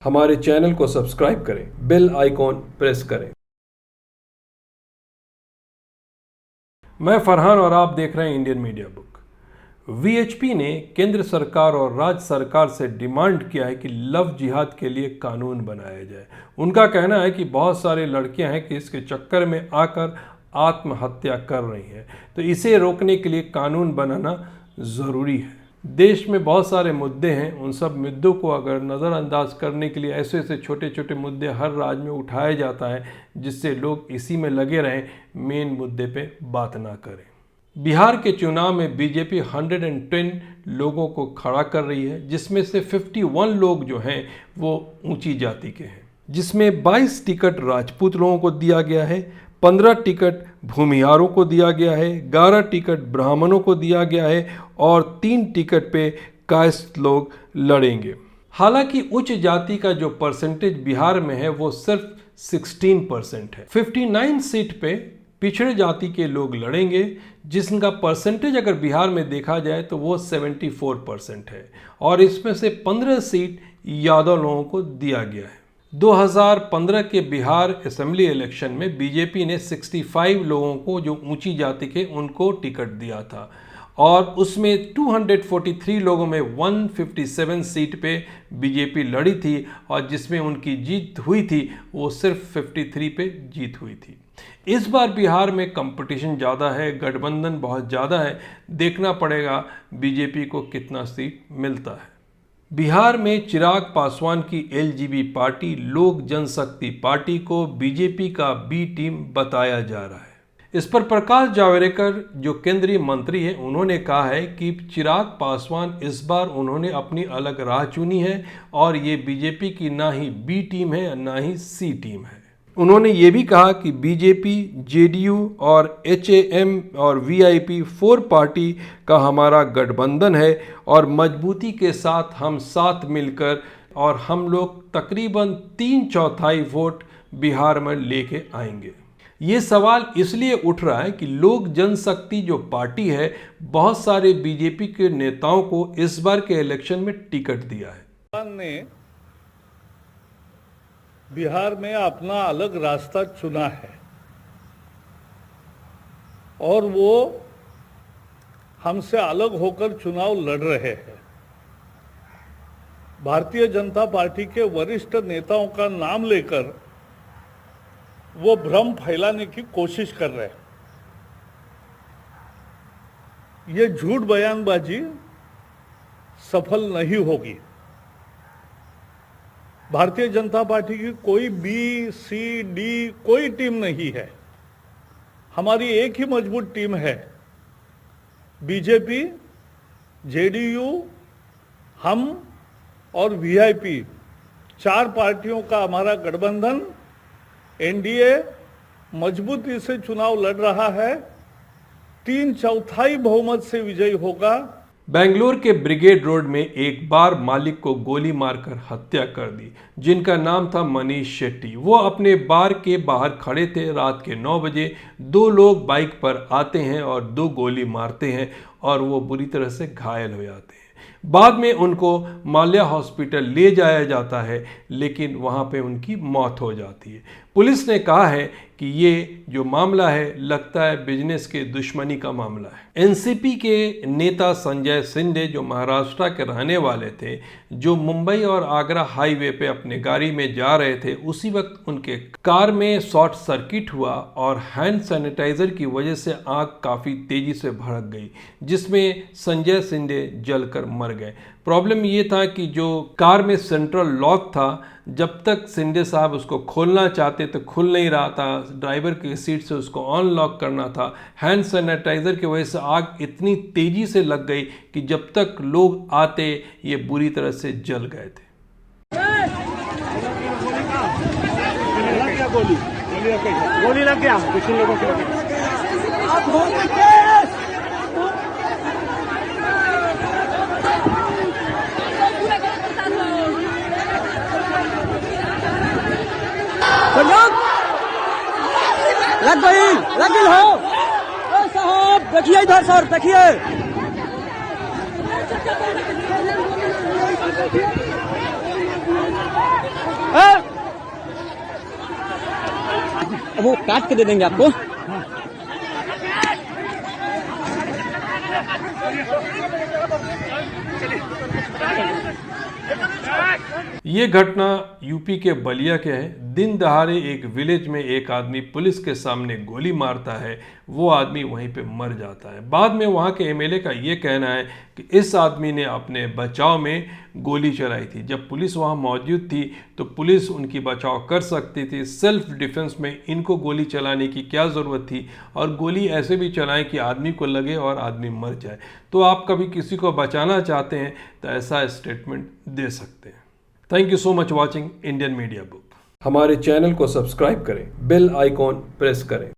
हमारे चैनल को सब्सक्राइब करें, बेल आइकॉन प्रेस करें। मैं फरहान और आप देख रहे हैं इंडियन मीडिया बुक। वीएचपी ने केंद्र सरकार और राज्य सरकार से डिमांड किया है कि लव जिहाद के लिए कानून बनाया जाए। उनका कहना है कि बहुत सारी लड़कियां हैं कि इसके चक्कर में आकर आत्महत्या कर रही हैं, तो इसे रोकने के लिए कानून बनाना ज़रूरी है। देश में बहुत सारे मुद्दे हैं, उन सब मुद्दों को अगर नज़रअंदाज करने के लिए ऐसे ऐसे छोटे छोटे मुद्दे हर राज्य में उठाया जाता है जिससे लोग इसी में लगे रहें, मेन मुद्दे पे बात ना करें। बिहार के चुनाव में बीजेपी 110 लोगों को खड़ा कर रही है, जिसमें से 51 लोग जो हैं वो ऊंची जाति के हैं, जिसमें 22 टिकट राजपूत लोगों को दिया गया है, 15 टिकट भूमिहारों को दिया गया है, 11 टिकट ब्राह्मणों को दिया गया है और 3 टिकट पे कास्ट लोग लड़ेंगे। हालांकि उच्च जाति का जो परसेंटेज बिहार में है वो सिर्फ 16% है। 59 सीट पे पिछड़े जाति के लोग लड़ेंगे, जिसका परसेंटेज अगर बिहार में देखा जाए तो वो 74% है और इसमें से 15 सीट यादव लोगों को दिया गया है। 2015 के बिहार असेंबली इलेक्शन में बीजेपी ने 65 लोगों को जो ऊंची जाति के उनको टिकट दिया था और उसमें 243 लोगों में 157 सीट पे बीजेपी लड़ी थी और जिसमें उनकी जीत हुई थी वो सिर्फ 53 पे जीत हुई थी। इस बार बिहार में कंपटीशन ज़्यादा है, गठबंधन बहुत ज़्यादा है, देखना पड़ेगा बीजेपी को कितना सीट मिलता है। बिहार में चिराग पासवान की एलजीबी पार्टी लोक जनशक्ति पार्टी को बीजेपी का बी टीम बताया जा रहा है। इस पर प्रकाश जावड़ेकर जो केंद्रीय मंत्री हैं उन्होंने कहा है कि चिराग पासवान इस बार उन्होंने अपनी अलग राह चुनी है और ये बीजेपी की ना ही बी टीम है ना ही सी टीम है। उन्होंने ये भी कहा कि बीजेपी, जेडीयू और एचएएम और वीआईपी 4 पार्टी का हमारा गठबंधन है और मजबूती के साथ हम साथ मिलकर और हम लोग तकरीबन 3/4 वोट बिहार में लेके आएंगे। ये सवाल इसलिए उठ रहा है कि लोक जनशक्ति जो पार्टी है बहुत सारे बीजेपी के नेताओं को इस बार के इलेक्शन में टिकट दिया है। बिहार में अपना अलग रास्ता चुना है और वो हमसे अलग होकर चुनाव लड़ रहे हैं। भारतीय जनता पार्टी के वरिष्ठ नेताओं का नाम लेकर वो भ्रम फैलाने की कोशिश कर रहे हैं। ये झूठ बयानबाजी सफल नहीं होगी। भारतीय जनता पार्टी की कोई बी, सी, डी कोई टीम नहीं है। हमारी एक ही मजबूत टीम है, बीजेपी, जेडीयू, हम और वीआईपी। 4 पार्टियों का हमारा गठबंधन एनडीए मजबूती से चुनाव लड़ रहा है, 3/4 बहुमत से विजयी होगा। बेंगलुरु के ब्रिगेड रोड में एक बार मालिक को गोली मारकर हत्या कर दी, जिनका नाम था मनीष शेट्टी। वो अपने बार के बाहर खड़े थे। रात के 9 बजे 2 लोग बाइक पर आते हैं और 2 गोली मारते हैं और वो बुरी तरह से घायल हो जाते हैं। बाद में उनको माल्या हॉस्पिटल ले जाया जाता है, लेकिन वहाँ पे उनकी मौत हो जाती है। पुलिस ने कहा है कि ये जो मामला है लगता है बिजनेस के दुश्मनी का मामला है। एनसीपी के नेता संजय शिंदे जो महाराष्ट्र के रहने वाले थे, जो मुंबई और आगरा हाईवे पे अपने गाड़ी में जा रहे थे, उसी वक्त उनके कार में शॉर्ट सर्किट हुआ और हैंड सैनिटाइजर की वजह से आग काफ़ी तेज़ी से भड़क गई, जिसमें संजय शिंदे जलकर मर गए। प्रॉब्लम ये था कि जो कार में सेंट्रल लॉक था, जब तक शिंदे साहब उसको खोलना चाहते तो खुल नहीं रहा था। ड्राइवर की सीट से उसको अनलॉक करना था। हैंड सैनिटाइजर की वजह से आग इतनी तेजी से लग गई कि जब तक लोग आते ये बुरी तरह से जल गए थे। गोली लग गया कुछ लोगों को। लग गई हो साहब, देखिए इधर सर, देखिए वो काट के दे देंगे आपको। ये घटना यूपी के बलिया के है। दिन दहाड़े एक विलेज में एक आदमी पुलिस के सामने गोली मारता है, वो आदमी वहीं पे मर जाता है। बाद में वहाँ के एमएलए का ये कहना है कि इस आदमी ने अपने बचाव में गोली चलाई थी। जब पुलिस वहाँ मौजूद थी तो पुलिस उनकी बचाव कर सकती थी। सेल्फ डिफेंस में इनको गोली चलाने की क्या ज़रूरत थी, और गोली ऐसे भी चलाएं कि आदमी को लगे और आदमी मर जाए। तो आप कभी किसी को बचाना चाहते हैं तो ऐसा स्टेटमेंट दे सकते हैं। Thank you so much watching Indian media book. हमारे चैनल को सब्सक्राइब करें, बेल आइकॉन प्रेस करें।